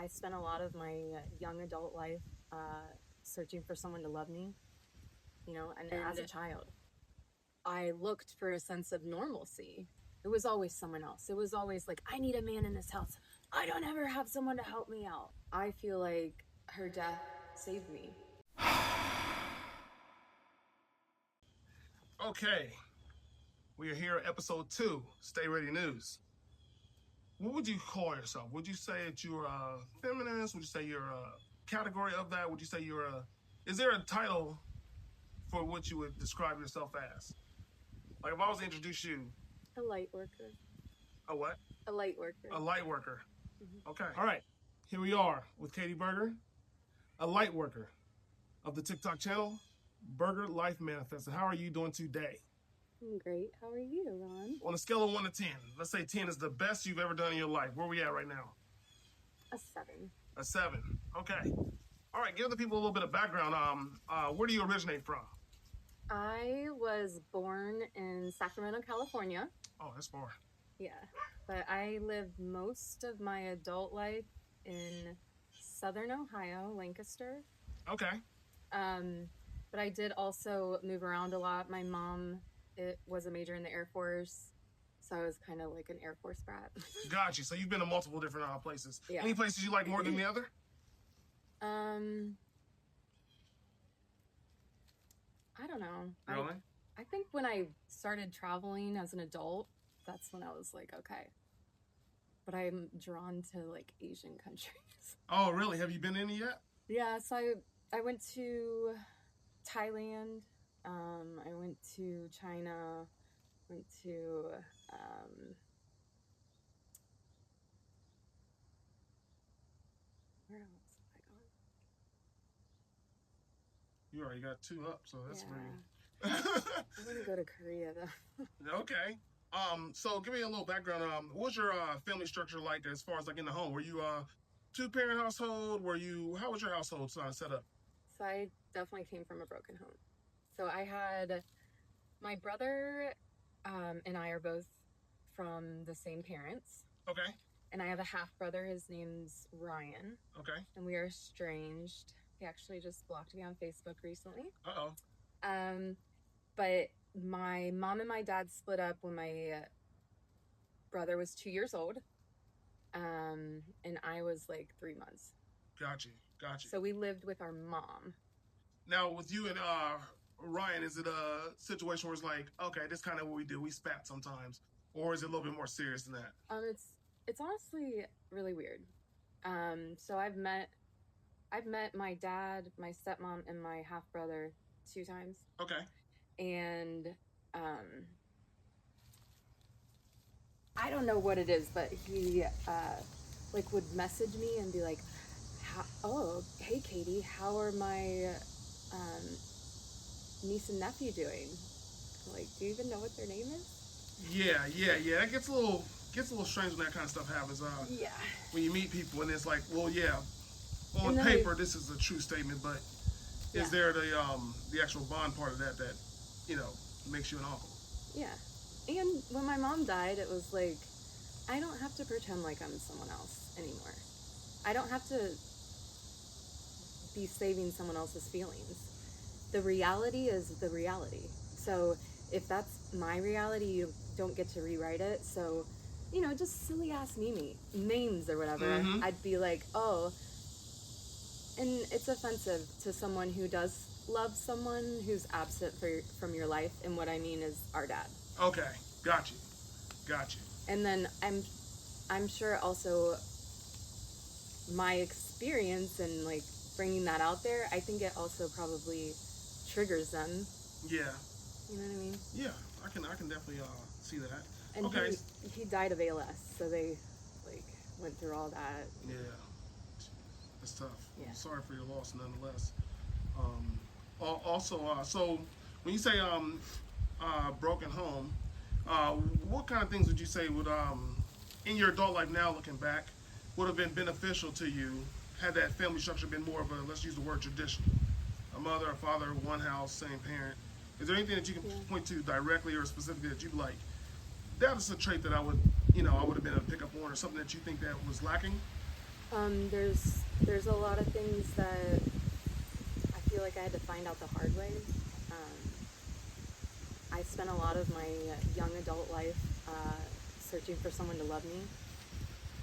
I spent a lot of my young adult life searching for someone to love me, and as a child, I looked for a sense of normalcy. It was always someone else. It was always like, I need a man in this house. I don't ever have someone to help me out. I feel like her death saved me. Okay, we are here at episode 2, Stay Ready News. What would you call yourself? Would you say that you're a feminist? Would you say you're a category of that? Would you say you're a... Is there a title for what you would describe yourself as? Like if I was to introduce you... A light worker. A what? A light worker. A light worker. Okay. All right. Here we are with Katie Berger, a light worker of the TikTok channel, Berger Life Manifesto. How are you doing today? I'm great. How are you, Ron? On a scale of 1 to 10, let's say 10 is the best you've ever done in your life. Where are we at right now? A 7. A 7. Okay. All right. Give the people a little bit of background. Where do you originate from? I was born in Sacramento, California. Oh, that's far. Yeah, but I lived most of my adult life in Southern Ohio, Lancaster. Okay. But I did also move around a lot. My mom was a major in the Air Force, so I was kind of like an Air Force brat. Got you. So you've been to multiple different places. Yeah. Any places you like more than the other? I don't know. Really? I think when I started traveling as an adult, that's when I was like, okay. But I'm drawn to like Asian countries. Oh, really? Have you been any yet? Yeah, so I went to Thailand. I went to China. Went to where else have I gone? You already got 2 up, so that's Yeah. pretty. I want to go to Korea though. Okay. So give me a little background. What was your family structure like as far as like in the home? Were you a 2-parent household? How was your household set up? So I definitely came from a broken home. So I had my brother and I are both from the same parents. Okay. And I have a half brother. His name's Ryan. Okay. And we are estranged. He actually just blocked me on Facebook recently. Uh-oh. But my mom and my dad split up when my brother was 2 years old. And I was like 3 months. Got you. So we lived with our mom. Now with you and Ryan, is it a situation where it's like, okay, this kind of what we do, we spat sometimes, or is it a little bit more serious than that? It's honestly really weird. So I've met my dad, my stepmom, and my half brother 2 times. Okay. And I don't know what it is, but he like would message me and be like, "Oh, hey Katie, how are my niece and nephew doing?" Like, do you even know what their name is? Yeah. It gets a little strange when that kind of stuff happens. Yeah. When you meet people and it's like, well, yeah, on then paper this is a true statement, but is there the actual bond part of that makes you an uncle? Yeah. And when my mom died, it was like, I don't have to pretend like I'm someone else anymore. I don't have to be saving someone else's feelings. The reality is the reality. So if that's my reality, you don't get to rewrite it. So, just silly ass names or whatever. Mm-hmm. I'd be like, oh, and it's offensive to someone who does love someone who's absent from your life. And what I mean is our dad. Okay, got you. And then I'm sure also my experience and like bringing that out there, I think it also probably triggers them. Yeah. You know what I mean? Yeah, I can definitely see that. And okay. He died of ALS, so they like went through all that. Yeah, that's tough. Yeah. I'm sorry for your loss, nonetheless. Also, so when you say broken home, what kind of things would you say would in your adult life now, looking back, would have been beneficial to you had that family structure been more of a, let's use the word traditional, a mother, a father, one house, same parent? Is there anything that you can point to directly or specifically that you'd like? That is a trait that I would have been able to pick up on, or something that you think that was lacking? There's a lot of things that I feel like I had to find out the hard way. I spent a lot of my young adult life searching for someone to love me,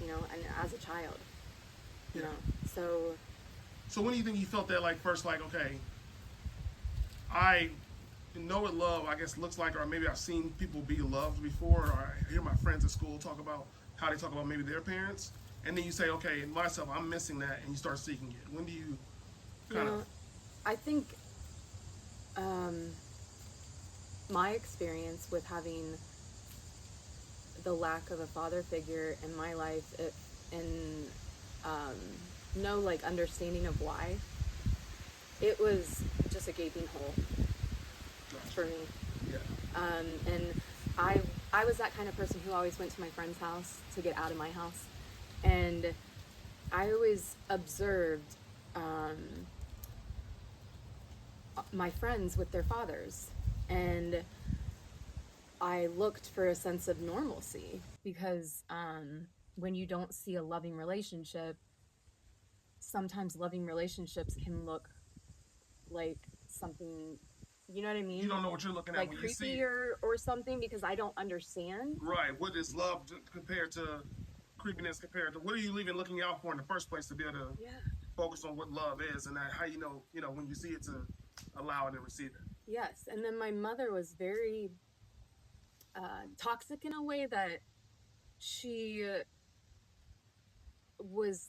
and as a child, you Yeah. know. So So when do you think you felt that like first, like, okay, I know what love I guess looks like, or maybe I've seen people be loved before, or I hear my friends at school talk about how they talk about maybe their parents, and then you say, okay, myself, I'm missing that, and you start seeking it. When do you you kind of? know, I think um, my experience with having the lack of a father figure in my life, and um, no like understanding of why, it was just a gaping hole for me. Yeah. And I was that kind of person who always went to my friend's house to get out of my house, and I always observed my friends with their fathers, and I looked for a sense of normalcy because when you don't see a loving relationship, sometimes loving relationships can look like something, you know what I You mean? don't know what you're looking at Like when you see creepy it. or something, because I don't understand. Right. What is love compared to creepiness compared to what are you even looking out for in the first place to be able to Yeah. focus on what love is and that how you know when you see it to allow it and receive it. Yes. And then my mother was very toxic in a way that she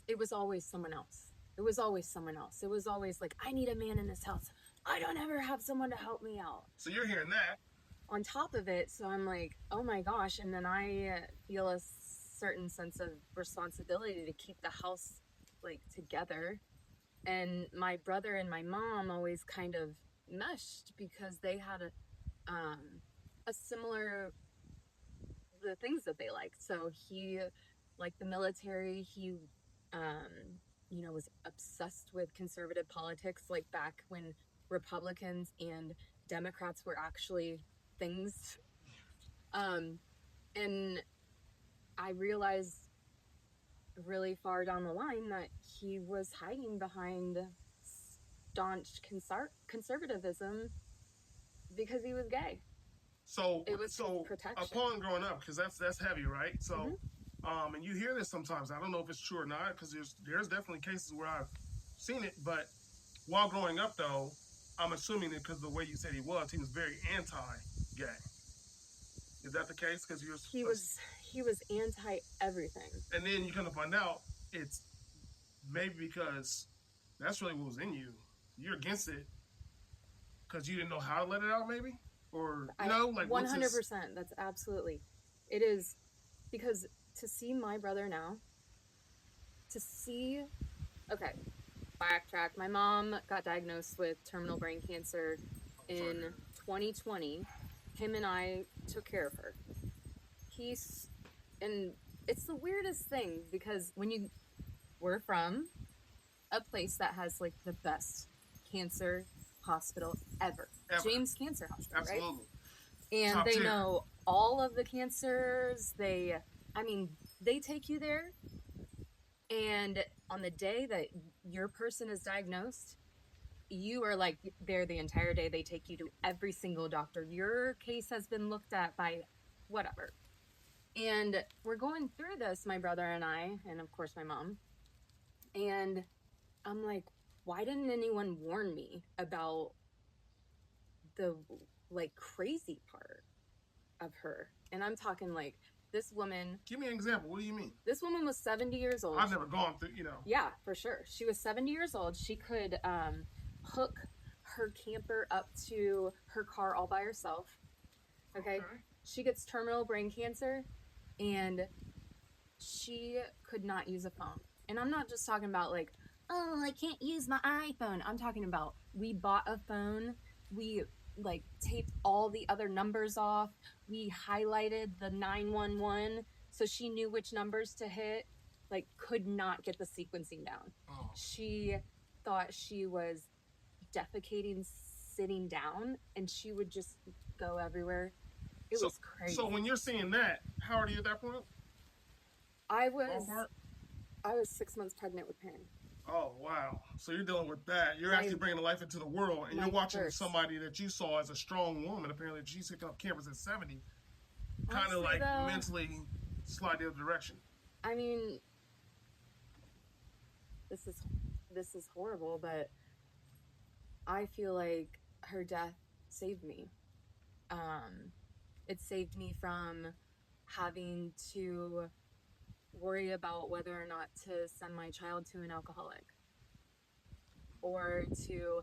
it was always someone else. It was always someone else. It was always like, I need a man in this house. I don't ever have someone to help me out. So you're hearing that. On top of it, so I'm like, oh my gosh. And then I feel a certain sense of responsibility to keep the house like together. And my brother and my mom always kind of meshed because they had a similar the things that they liked. So he liked the military. He, was obsessed with conservative politics, like back when Republicans and Democrats were actually things. Um, and I realized really far down the line that he was hiding behind staunch conservatism because he was gay. So It was so protection. upon growing up, because that's heavy, right? So, Mm-hmm. and you hear this sometimes. I don't know if it's true or not, because there's definitely cases where I've seen it. But while growing up, though, I'm assuming that because the way you said he was very anti-gay. Is that the case? Because you're, He was anti everything. and then you're gonna find out it's maybe because that's really what was in you. You're against it because you didn't know how to let it out, maybe, or I like one what's hundred this? percent. That's absolutely. It is because to see my brother now, to see, okay, backtrack. My mom got diagnosed with terminal brain cancer I'm sorry. in 2020. Him and I took care of her. He's, and it's the weirdest thing because we're from a place that has like the best cancer hospital ever. Ever. James Cancer Hospital, right? Absolutely. And Top they tier. know all of the cancers. I mean, they take you there, and on the day that your person is diagnosed, you are like there the entire day. They take you to every single doctor. Your case has been looked at by whatever. And we're going through this, my brother and I, and of course my mom. And I'm like, why didn't anyone warn me about the like crazy part of her? And I'm talking like this woman. Give me an example. What do you mean? This woman was 70 years old. I've never gone through, Yeah, for sure. She was 70 years old. She could hook her camper up to her car all by herself. Okay. She gets terminal brain cancer, and she could not use a phone. And I'm not just talking about like, oh, I can't use my iPhone. I'm talking about we bought a phone. We like taped all the other numbers off. We highlighted the 911 so she knew which numbers to hit. Like, could not get the sequencing down. Oh. She thought she was defecating sitting down, and she would just go everywhere. It was crazy. So when you're seeing that, how old are you at that point? I was Ballpark? I was 6 months pregnant with Perrin. Oh wow! So you're dealing with that. You're My- actually bringing life into the world, and my you're watching first. somebody that you saw as a strong woman. Apparently, she's picking up campers at 70, kind of Honestly, like though, mentally slide the other direction. I mean, this is horrible, but I feel like her death saved me. It saved me from having to worry about whether or not to send my child to an alcoholic, or to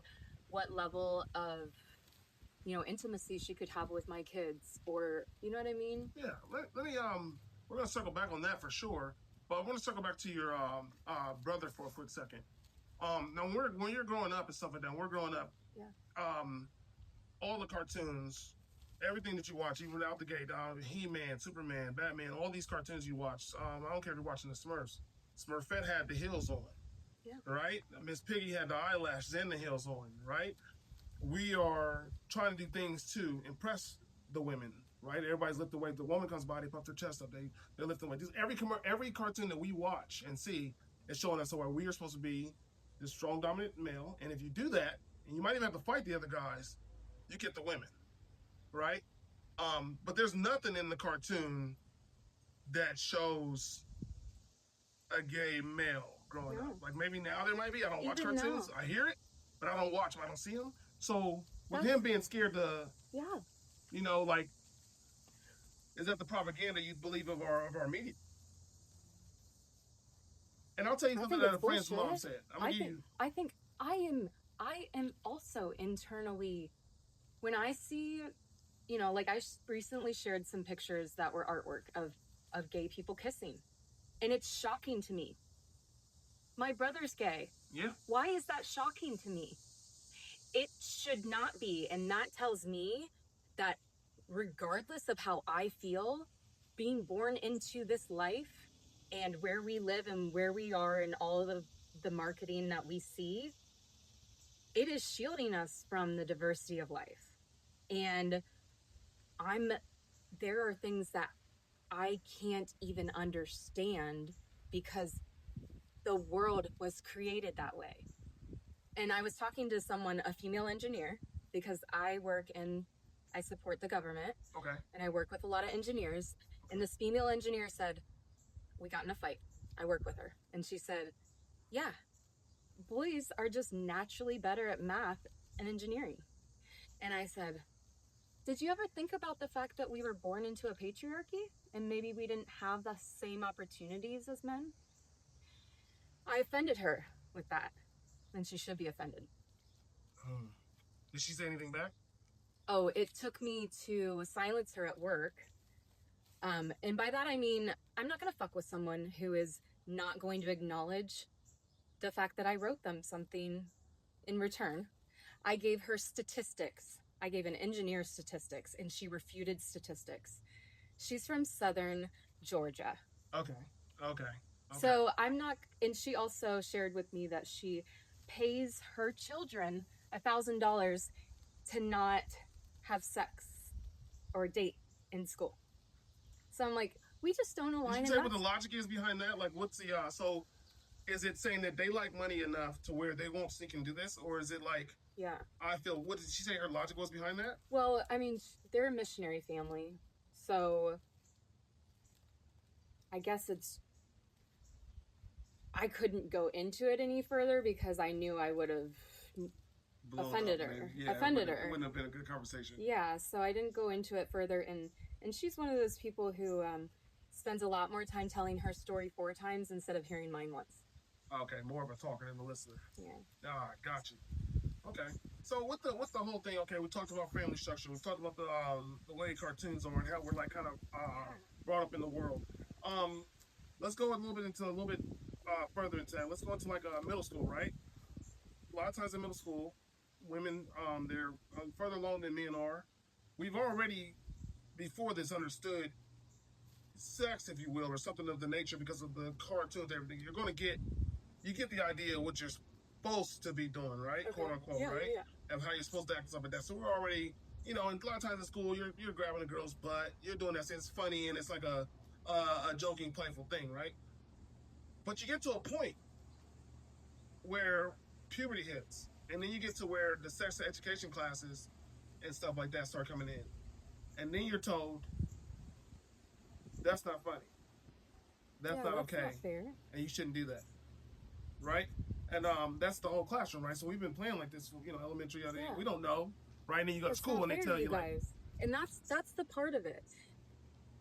what level of intimacy she could have with my kids, or you know what I mean. Yeah, let me we're gonna circle back on that for sure. But I want to circle back to your brother for a quick second. Now when you're growing up and stuff like that, we're growing up. Yeah. All the cartoons, everything that you watch, even out the gate, He-Man, Superman, Batman, all these cartoons you watch. I don't care if you're watching the Smurfs. Smurfette had the heels on, Yeah. right? Miss Piggy had the eyelashes and the heels on, right? We are trying to do things to impress the women, right? Everybody's lifting weight. The woman comes by, they puff their chest up, they're lifting weight. Every cartoon that we watch and see is showing us where we are supposed to be this strong, dominant male, and if you do that, and you might even have to fight the other guys, you get the women, right? But there's nothing in the cartoon that shows a gay male growing No. up. Like maybe now there might be. I don't watch Even cartoons. now. I hear it, but I don't watch them. I don't see them. So with That's- him being scared to, Yeah. like, is that the propaganda you believe of our media? And I'll tell you I something think that a it's friend's bullshit. mom said. I'm gonna give you. I think I am also internally, when I see, like I recently shared some pictures that were artwork of gay people kissing, and it's shocking to me. My brother's gay. Yeah. Why is that shocking to me? It should not be, and that tells me that regardless of how I feel, being born into this life and where we live and where we are and all of the marketing that we see, it is shielding us from the diversity of life. And there are things that I can't even understand because the world was created that way. And I was talking to someone, a female engineer, because I support the government. Okay. And I work with a lot of engineers. And this female engineer said, we got in a fight. I work with her. And she said, yeah, boys are just naturally better at math and engineering. And I said, did you ever think about the fact that we were born into a patriarchy and maybe we didn't have the same opportunities as men? I offended her with that, and she should be offended. Did she say anything back? Oh, it took me to silence her at work. And by that I mean, I'm not going to fuck with someone who is not going to acknowledge the fact that I wrote them something in return. I gave her statistics. I gave an engineer statistics, and she refuted statistics. She's from Southern Georgia. Okay. So I'm not, and she also shared with me that she pays her children $1,000 to not have sex or date in school. So I'm like, we just don't align. Did you say what the logic is behind that? Like, what's the so? Is it saying that they like money enough to where they won't sneak and do this, or is it like? Yeah. I feel. What did she say? Her logic was behind that? Well, I mean, they're a missionary family, so I guess I couldn't go into it any further because I knew I would have offended her. Yeah, offended it her. wouldn't have been a good conversation. Yeah, so I didn't go into it further, and she's one of those people who spends a lot more time telling her story 4 times instead of hearing mine once. Okay, more of a talker than a listener. Yeah. Ah, got you. Okay, so what's the whole thing? Okay, we talked about family structure. We talked about the way cartoons are and how we're like kind of brought up in the world. Let's go a little bit further into that. Let's go into like middle school, right? A lot of times in middle school, women they're further along than men are. We've already before this understood sex, if you will, or something of the nature because of the cartoons, everything. You get the idea of what you're supposed to be doing, right? Okay. Quote unquote, Yeah, right? yeah. Of how you're supposed to act and stuff like that. So we're already, and a lot of times in school, you're grabbing a girl's butt, you're doing that. So it's funny and it's like a joking, playful thing, right? But you get to a point where puberty hits, and then you get to where the sex education classes and stuff like that start coming in, and then you're told that's not funny, that's Yeah, not that's not okay, fair. and you shouldn't do that, right? And that's the whole classroom, right? So we've been playing like this, elementary. Yeah. We don't know, right? And then you go to It's school not and they fair tell to you like, guys. And that's the part of it.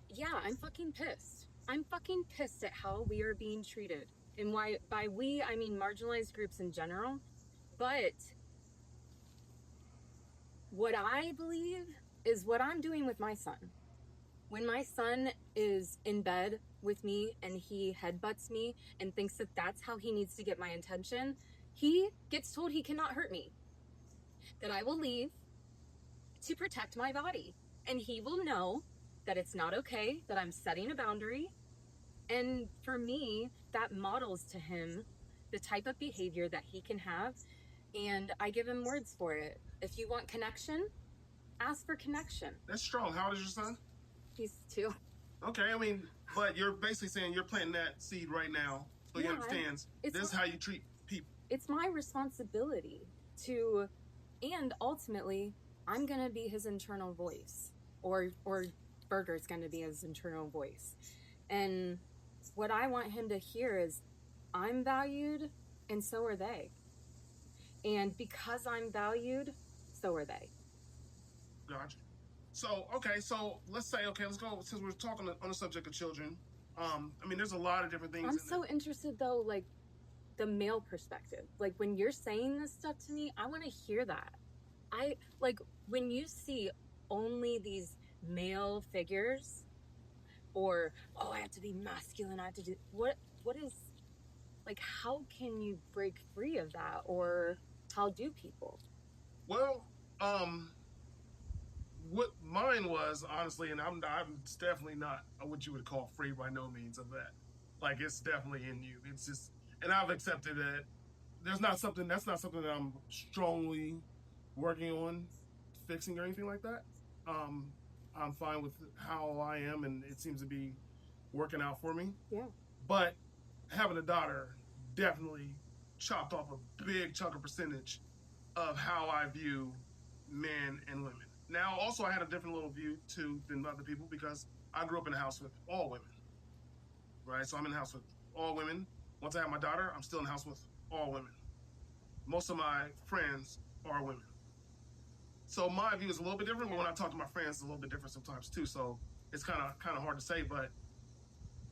Yeah, I'm fucking pissed. I'm fucking pissed at how we are being treated. And why, by we, I mean marginalized groups in general. But what I believe is what I'm doing with my son. When my son is in bed with me and he headbutts me and thinks that that's how he needs to get my attention, he gets told he cannot hurt me. That I will leave to protect my body. And he will know that it's not okay, that I'm setting a boundary. And for me, that models to him the type of behavior that he can have. And I give him words for it. If you want connection, ask for connection. that's strong. How old is your son? He's 2. Okay, I mean, but you're basically saying you're planting that seed right now, so he Yeah, understands it's this is how you treat people. It's my responsibility to, and ultimately, I'm gonna be his internal voice, or Berger's gonna be his internal voice. And what I want him to hear is, I'm valued, and so are they. And because I'm valued, so are they. Gotcha. So, okay, so let's go, since we're talking on the subject of children. I mean, there's a lot of different things. I'm so interested though, like the male perspective. Like when you're saying this stuff to me, I want to hear that. I like when you see only these male figures, or oh, I have to be masculine. I have to do what is, like, how can you break free of that, or how do people? Well, what mine was honestly, and I'm definitely not what you would call free by no means of that. Like it's definitely in you. It's just, and I've accepted that. That's not something that I'm strongly working on fixing or anything like that. I'm fine with how I am, and it seems to be working out for me. Yeah. But having a daughter definitely chopped off a big chunk of percentage of how I view men and women. Now, also, I had a different little view too than other people because I grew up in a house with all women, right? So I'm in a house with all women. Once I have my daughter, I'm still in a house with all women. Most of my friends are women. So my view is a little bit different, but when I talk to my friends, it's a little bit different sometimes too. So it's kind of hard to say, but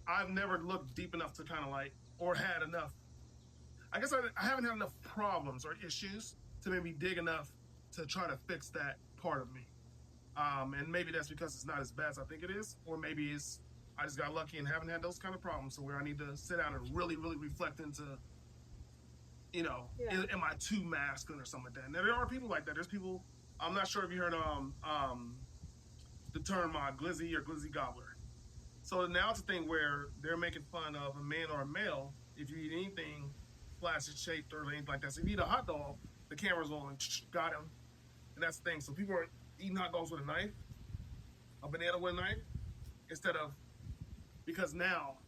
I've never looked deep enough to kind of like, or had enough. I guess I haven't had enough problems or issues to maybe dig enough to try to fix that part of me. And maybe that's because it's not as bad as I think it is, or maybe I just got lucky and haven't had those kind of problems. So where I need to sit down and really, really reflect into, am I too masculine or something like that? And there are people like that. There's people. I'm not sure if you heard the term glizzy or glizzy gobbler. So now it's a thing where they're making fun of a man or a male if you eat anything flaccid shaped or anything like that. So if you eat a hot dog, the camera's on, got him. And that's the thing. So people are eating hot dogs with a knife, a banana with a knife, instead of, because now,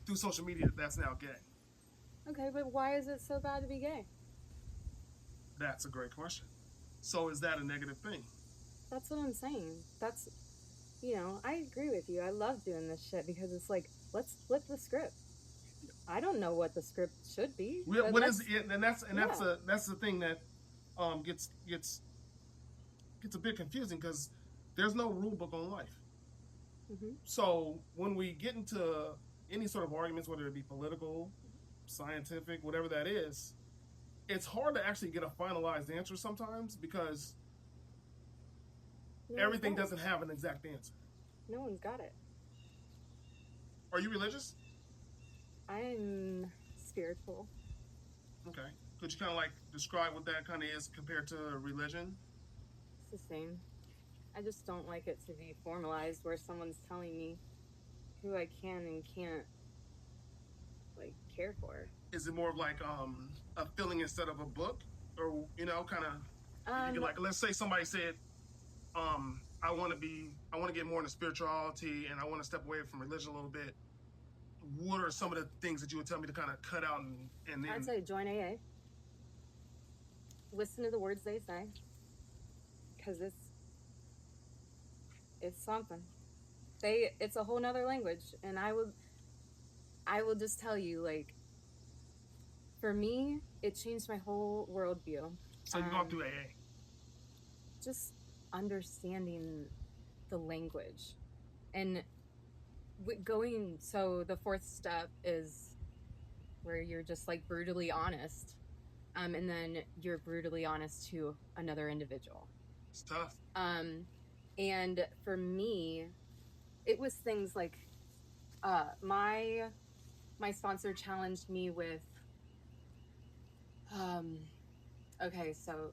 through social media, that's now gay. Okay, but why is it so bad to be gay? That's a great question. So is that a negative thing? That's what I'm saying. That's, I agree with you. I love doing this shit because it's like, let's flip the script. I don't know what the script should be. What is it? And that's the thing that gets a bit confusing because there's no rule book on life. Mm-hmm. So when we get into any sort of arguments, whether it be political, scientific, whatever that is, it's hard to actually get a finalized answer sometimes because everything doesn't have an exact answer. No one's got it. Are you religious? I'm spiritual. Okay. Could you kind of like describe what that kind of is compared to religion? It's the same. I just don't like it to be formalized where someone's telling me who I can and can't care for. Is it more of like a feeling instead of a book, or kind of like, let's say somebody said, I want to get more into spirituality and I want to step away from religion a little bit. what are some of the things that you would tell me to kind of cut out and then I'd say join AA. Listen to the words they say, because it's something. It's a whole nother language, and I will just tell you, like, for me, it changed my whole worldview. so you've gone through AA? Just understanding the language and going. So the fourth step is where you're just like brutally honest, and then you're brutally honest to another individual. It's tough. And for me, it was things like my sponsor challenged me with okay, so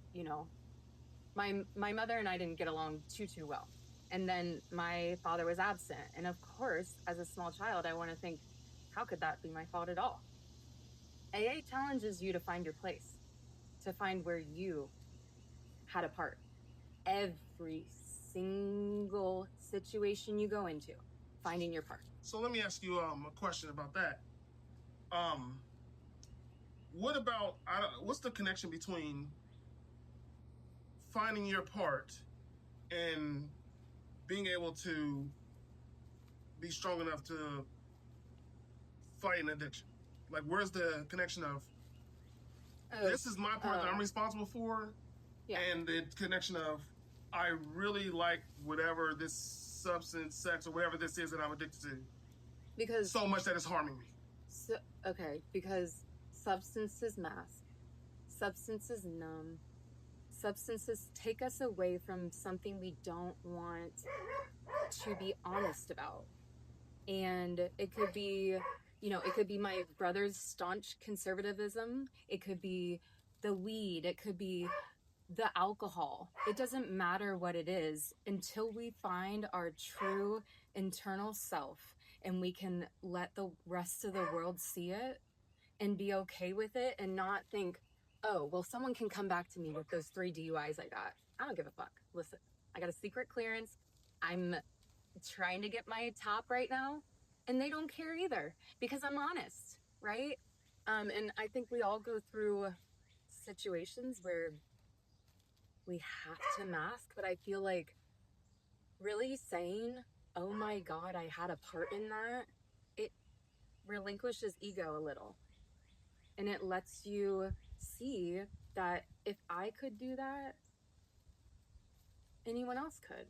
my mother and I didn't get along too well, and then my father was absent, and of course, as a small child, I want to think, how could that be my fault at all? AA challenges you to find your place, to find where you had a part. Every single situation you go into, finding your part. So let me ask you a question about that. What about what's the connection between finding your part and being able to be strong enough to fight an addiction? Like, where's the connection of this is my part that I'm responsible for, and the connection of I really like whatever this substance, sex, or whatever this is that I'm addicted to, because so much that it's harming me. So, okay, because substances mask, substances numb, substances take us away from something we don't want to be honest about. And it could be, it could be my brother's staunch conservatism. It could be the weed. It could be the alcohol. It doesn't matter what it is until we find our true internal self and we can let the rest of the world see it and be okay with it and not think, oh, well, someone can come back to me with those 3 DUIs I got. I don't give a fuck. Listen, I got a secret clearance. I'm trying to get my top right now, and they don't care either because I'm honest, right? And I think we all go through situations where we have to mask, but I feel like really saying, oh my God, I had a part in that, it relinquishes ego a little. And it lets you see that if I could do that, anyone else could.